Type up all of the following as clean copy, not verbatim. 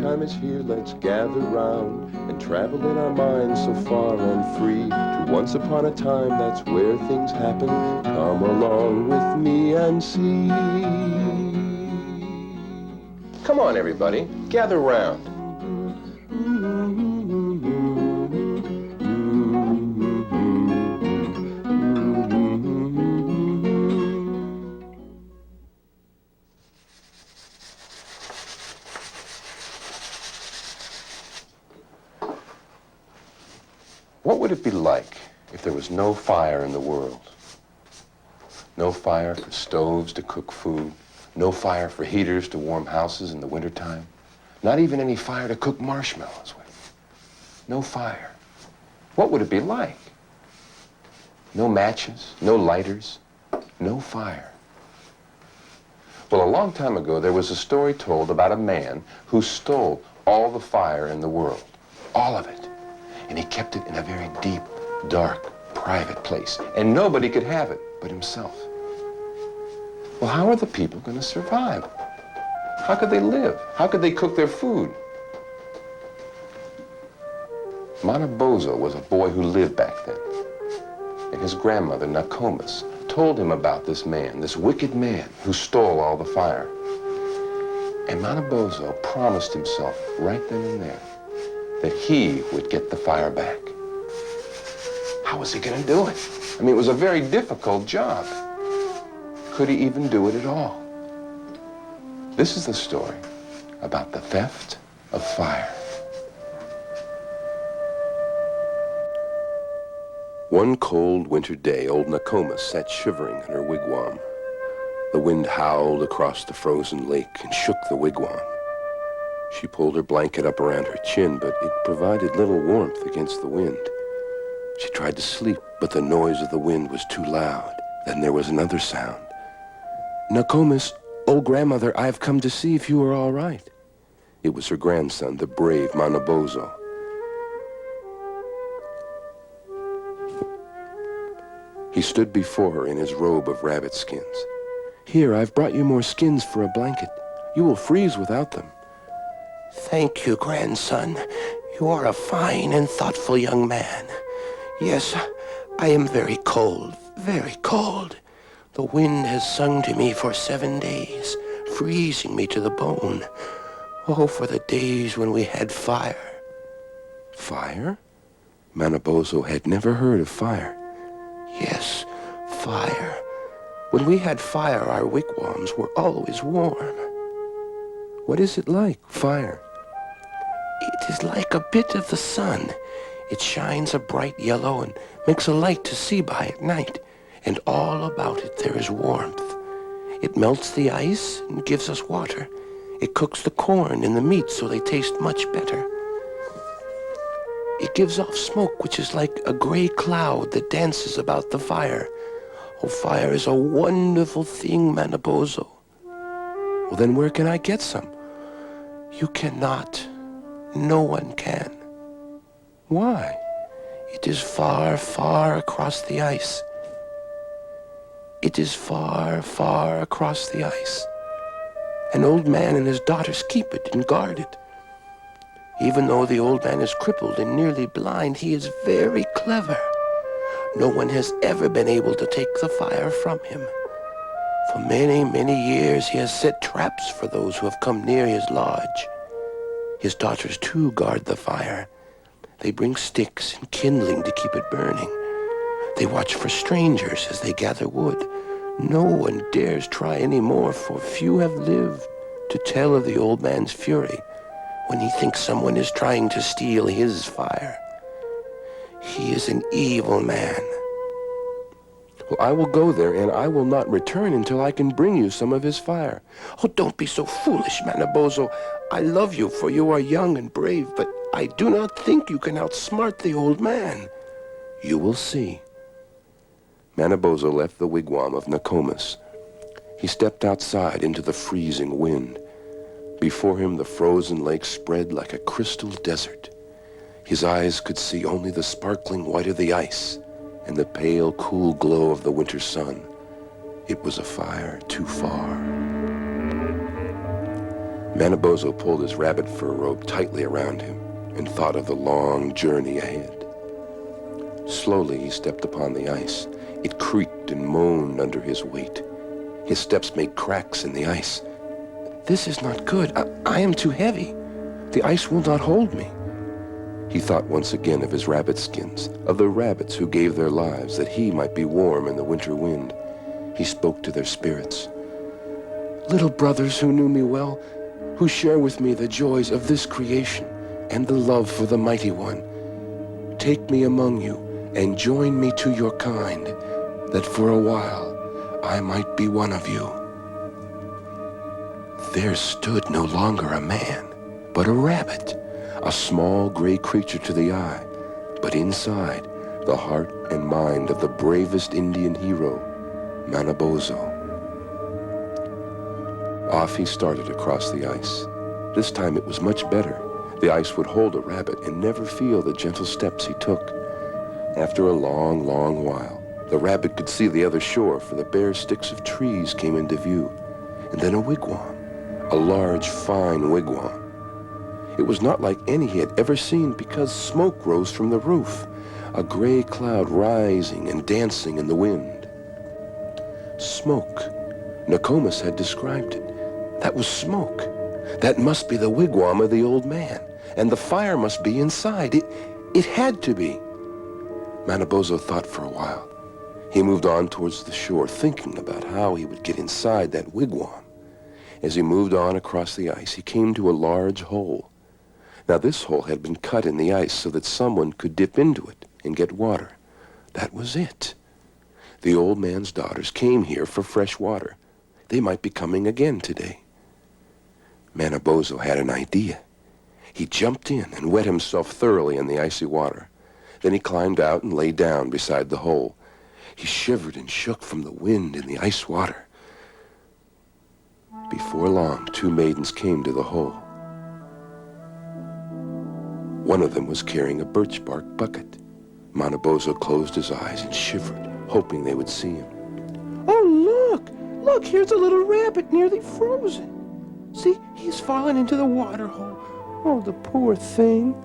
springtime is here, let's gather round and travel in our minds so far and free to once upon a time, that's where things happen. Come along with me and see. Come on, everybody, gather round. What would it be like if there was no fire in the world? No fire for stoves to cook food, no fire for heaters to warm houses in the wintertime, not even any fire to cook marshmallows with. No fire. What would it be like? No matches, no lighters, no fire. Well, a long time ago, there was a story told about a man who stole all the fire in the world, all of it. And he kept it in a very deep, dark, private place. And nobody could have it but himself. Well, how are the people going to survive? How could they live? How could they cook their food? Manabozho was a boy who lived back then. And his grandmother, Nokomis, told him about this man, this wicked man who stole all the fire. And Manabozho promised himself right then and there that he would get the fire back. How was he going to do it? I mean, it was a very difficult job. Could he even do it at all? This is the story about the theft of fire. One cold winter day, old Nokomis sat shivering in her wigwam. The wind howled across the frozen lake and shook the wigwam. She pulled her blanket up around her chin, but it provided little warmth against the wind. She tried to sleep, but the noise of the wind was too loud. Then there was another sound. "Nokomis, old grandmother, I have come to see if you are all right." It was her grandson, the brave Manabozho. He stood before her in his robe of rabbit skins. "Here, I've brought you more skins for a blanket. You will freeze without them." "Thank you, grandson. You are a fine and thoughtful young man. Yes, I am very cold, very cold. The wind has sung to me for 7 days, freezing me to the bone. Oh, for the days when we had fire." Fire? Manabozho had never heard of fire. "Yes, fire. When we had fire, our wigwams were always warm." "What is it like, fire?" "It is like a bit of the sun. It shines a bright yellow and makes a light to see by at night. And all about it there is warmth. It melts the ice and gives us water. It cooks the corn and the meat so they taste much better. It gives off smoke which is like a gray cloud that dances about the fire. Oh, fire is a wonderful thing, Manabozho." "Well, then where can I get some?" "You cannot. No one can." "Why?" "It is far, far across the ice. It is far, far across the ice. An old man and his daughters keep it and guard it. Even though the old man is crippled and nearly blind, he is very clever. No one has ever been able to take the fire from him. For many, many years he has set traps for those who have come near his lodge. His daughters too guard the fire. They bring sticks and kindling to keep it burning. They watch for strangers as they gather wood. No one dares try any more, for few have lived to tell of the old man's fury when he thinks someone is trying to steal his fire. He is an evil man." "Well, I will go there, and I will not return until I can bring you some of his fire." "Oh, don't be so foolish, Manabozho. I love you, for you are young and brave, but I do not think you can outsmart the old man." "You will see." Manabozho left the wigwam of Nokomis. He stepped outside into the freezing wind. Before him, the frozen lake spread like a crystal desert. His eyes could see only the sparkling white of the ice and the pale, cool glow of the winter sun. It was a fire too far. Manabozho pulled his rabbit fur robe tightly around him and thought of the long journey ahead. Slowly he stepped upon the ice. It creaked and moaned under his weight. His steps made cracks in the ice. This is not good. I am too heavy. The ice will not hold me. He thought once again of his rabbit skins, of the rabbits who gave their lives that he might be warm in the winter wind. He spoke to their spirits. Little brothers who knew me well, who share with me the joys of this creation and the love for the Mighty One, take me among you and join me to your kind, that for a while I might be one of you. There stood no longer a man, but a rabbit, a small gray creature to the eye, but inside the heart and mind of the bravest Indian hero, Manabozho. Off he started across the ice. This time it was much better. The ice would hold a rabbit and never feel the gentle steps he took. After a long, long while, the rabbit could see the other shore, for the bare sticks of trees came into view, and then a wigwam, a large, fine wigwam. It was not like any he had ever seen because smoke rose from the roof, a gray cloud rising and dancing in the wind. Smoke. Nokomis had described it. That was smoke. That must be the wigwam of the old man, and the fire must be inside. It had to be. Manabozho thought for a while. He moved on towards the shore, thinking about how he would get inside that wigwam. As he moved on across the ice, he came to a large hole. Now this hole had been cut in the ice so that someone could dip into it and get water. That was it. The old man's daughters came here for fresh water. They might be coming again today. Manabozho had an idea. He jumped in and wet himself thoroughly in the icy water. Then he climbed out and lay down beside the hole. He shivered and shook from the wind in the ice water. Before long, two maidens came to the hole. One of them was carrying a birch bark bucket. Manabozho closed his eyes and shivered, hoping they would see him. Oh, look! Look, here's a little rabbit nearly frozen. See, he's fallen into the water hole. Oh, the poor thing.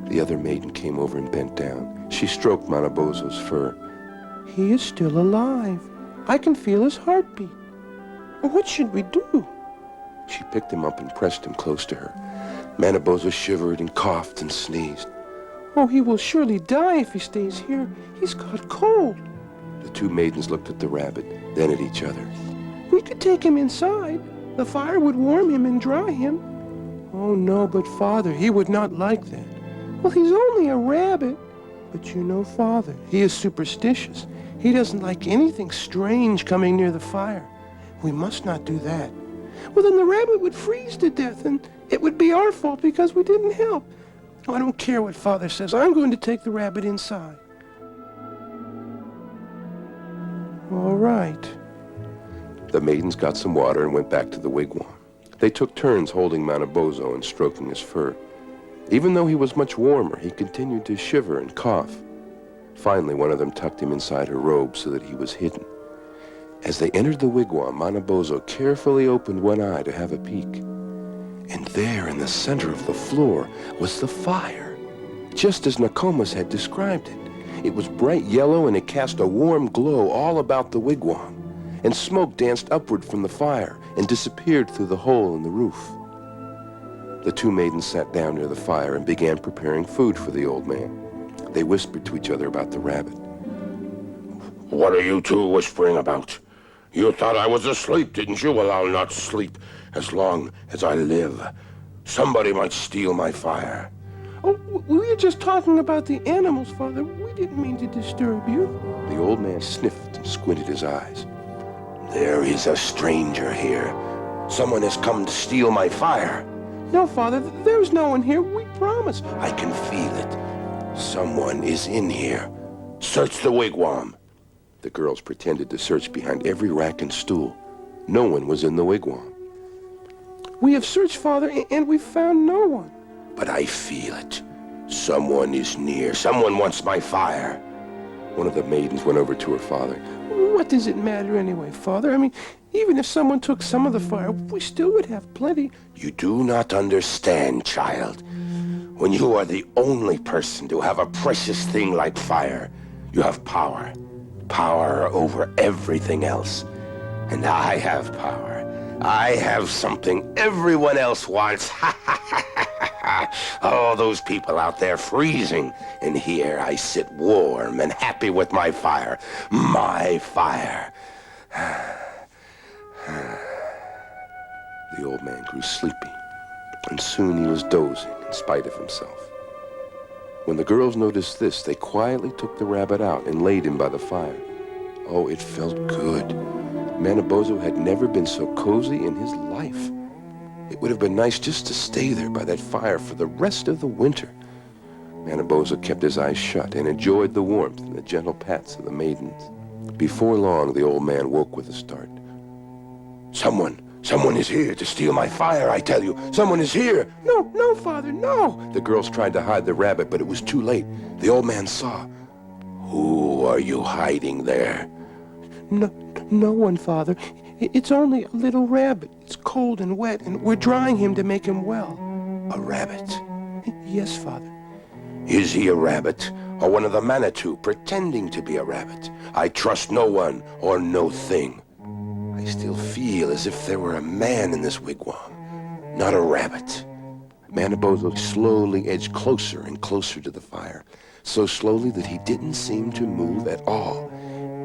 The other maiden came over and bent down. She stroked Manabozho's fur. He is still alive. I can feel his heartbeat. What should we do? She picked him up and pressed him close to her. Manabozho shivered and coughed and sneezed. Oh, he will surely die if he stays here. He's caught cold. The two maidens looked at the rabbit, then at each other. We could take him inside. The fire would warm him and dry him. Oh, no, but Father, he would not like that. Well, he's only a rabbit. But you know, Father, he is superstitious. He doesn't like anything strange coming near the fire. We must not do that. Well, then the rabbit would freeze to death, and it would be our fault because we didn't help. Oh, I don't care what Father says. I'm going to take the rabbit inside. All right. The maidens got some water and went back to the wigwam. They took turns holding Manabozho and stroking his fur. Even though he was much warmer, he continued to shiver and cough. Finally, one of them tucked him inside her robe so that he was hidden. As they entered the wigwam, Manabozho carefully opened one eye to have a peek. And there in the center of the floor was the fire, just as Nokomis had described it. It was bright yellow and it cast a warm glow all about the wigwam, and smoke danced upward from the fire and disappeared through the hole in the roof. The two maidens sat down near the fire and began preparing food for the old man. They whispered to each other about the rabbit. What are you two whispering about? You thought I was asleep, didn't you? Well, I'll not sleep as long as I live. Somebody might steal my fire. Oh, we were just talking about the animals, Father. We didn't mean to disturb you. The old man sniffed and squinted his eyes. There is a stranger here. Someone has come to steal my fire. No, Father, there's no one here. We promise. I can feel it. Someone is in here. Search the wigwam. The girls pretended to search behind every rack and stool. No one was in the wigwam. We have searched, Father, and we've found no one. But I feel it. Someone is near. Someone wants my fire. One of the maidens went over to her father. What does it matter anyway, Father? I mean, even if someone took some of the fire, we still would have plenty. You do not understand, child. When you are the only person to have a precious thing like fire, you have power. Power over everything else. And I have power. I have something everyone else wants. All those people out there freezing. And here I sit warm and happy with my fire. My fire. The old man grew sleepy, and soon he was dozing in spite of himself. When the girls noticed this, they quietly took the rabbit out and laid him by the fire. Oh, it felt good. Manabozho had never been so cozy in his life. It would have been nice just to stay there by that fire for the rest of the winter. Manabozho kept his eyes shut and enjoyed the warmth and the gentle pats of the maidens. Before long, the old man woke with a start. Someone is here to steal my fire, I tell you. Someone is here. No, Father, no. The girls tried to hide the rabbit, but it was too late. The old man saw. Who are you hiding there? No one, Father. It's only a little rabbit. It's cold and wet, and we're drying him to make him well. A rabbit? Yes, Father. Is he a rabbit, or one of the Manitou pretending to be a rabbit? I trust no one or no thing. I still feel as if there were a man in this wigwam, not a rabbit. Manabozho slowly edged closer and closer to the fire, so slowly that he didn't seem to move at all.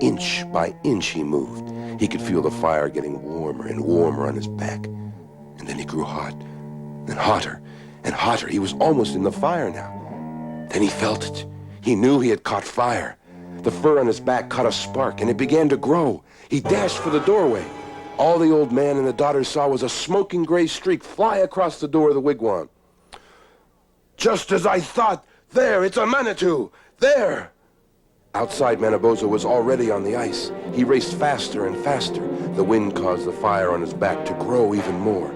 Inch by inch he moved. He could feel the fire getting warmer and warmer on his back. And then he grew hot, and hotter, and hotter. He was almost in the fire now. Then he felt it. He knew he had caught fire. The fur on his back caught a spark, and it began to grow. He dashed for the doorway. All the old man and the daughter saw was a smoking gray streak fly across the door of the wigwam. Just as I thought. There, it's a Manitou. There. Outside, Manabozho was already on the ice. He raced faster and faster. The wind caused the fire on his back to grow even more.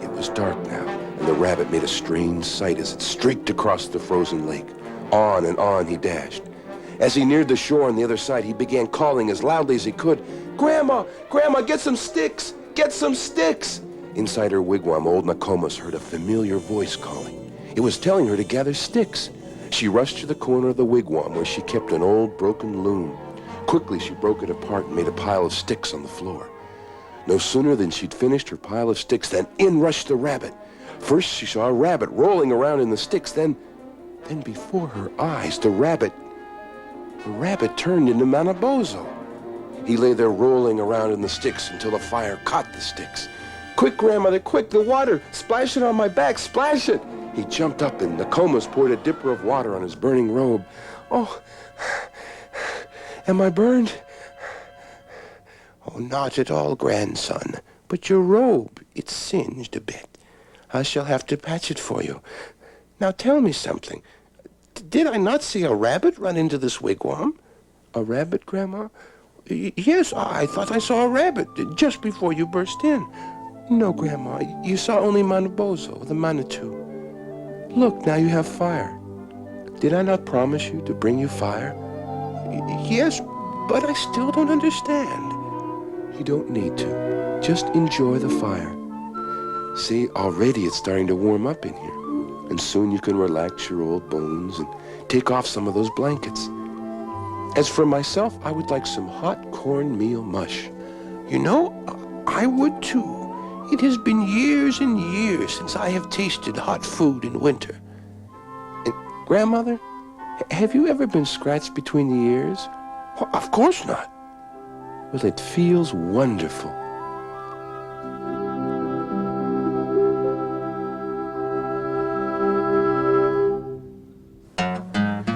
It was dark now, and the rabbit made a strange sight as it streaked across the frozen lake. On and on he dashed. As he neared the shore on the other side, he began calling as loudly as he could, "Grandma! Grandma, get some sticks! Get some sticks!" Inside her wigwam, old Nokomis heard a familiar voice calling. It was telling her to gather sticks. She rushed to the corner of the wigwam where she kept an old broken loom. Quickly, she broke it apart and made a pile of sticks on the floor. No sooner than she'd finished her pile of sticks than in rushed the rabbit. First, she saw a rabbit rolling around in the sticks. Then before her eyes, the rabbit turned into Manabozho. He lay there rolling around in the sticks until the fire caught the sticks. "Quick, grandmother, quick, the water! Splash it on my back, splash it!" He jumped up and Nokomis poured a dipper of water on his burning robe. "Oh, am I burned?" "Oh, not at all, grandson. But your robe, it's singed a bit. I shall have to patch it for you. Now tell me something. Did I not see a rabbit run into this wigwam?" "A rabbit, Grandma?" Yes, I thought I saw a rabbit just before you burst in." "No, Grandma, you saw only Manabozho, the Manitou. Look, now you have fire. Did I not promise you to bring you fire?" "Yes, but I still don't understand." You don't need to. Just enjoy the fire. See, already it's starting to warm up in here. And soon you can relax your old bones and take off some of those blankets. As for myself, I would like some hot cornmeal mush. You know, I would too. It has been years and years since I have tasted hot food in winter. And, Grandmother, have you ever been scratched between the ears? Well, of course not. Well, it feels wonderful.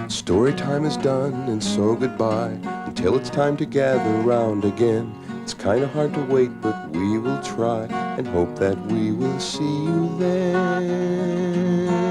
Story time is done, and so goodbye, until it's time to gather round again. It's kind of hard to wait, but we will try, and hope that we will see you then.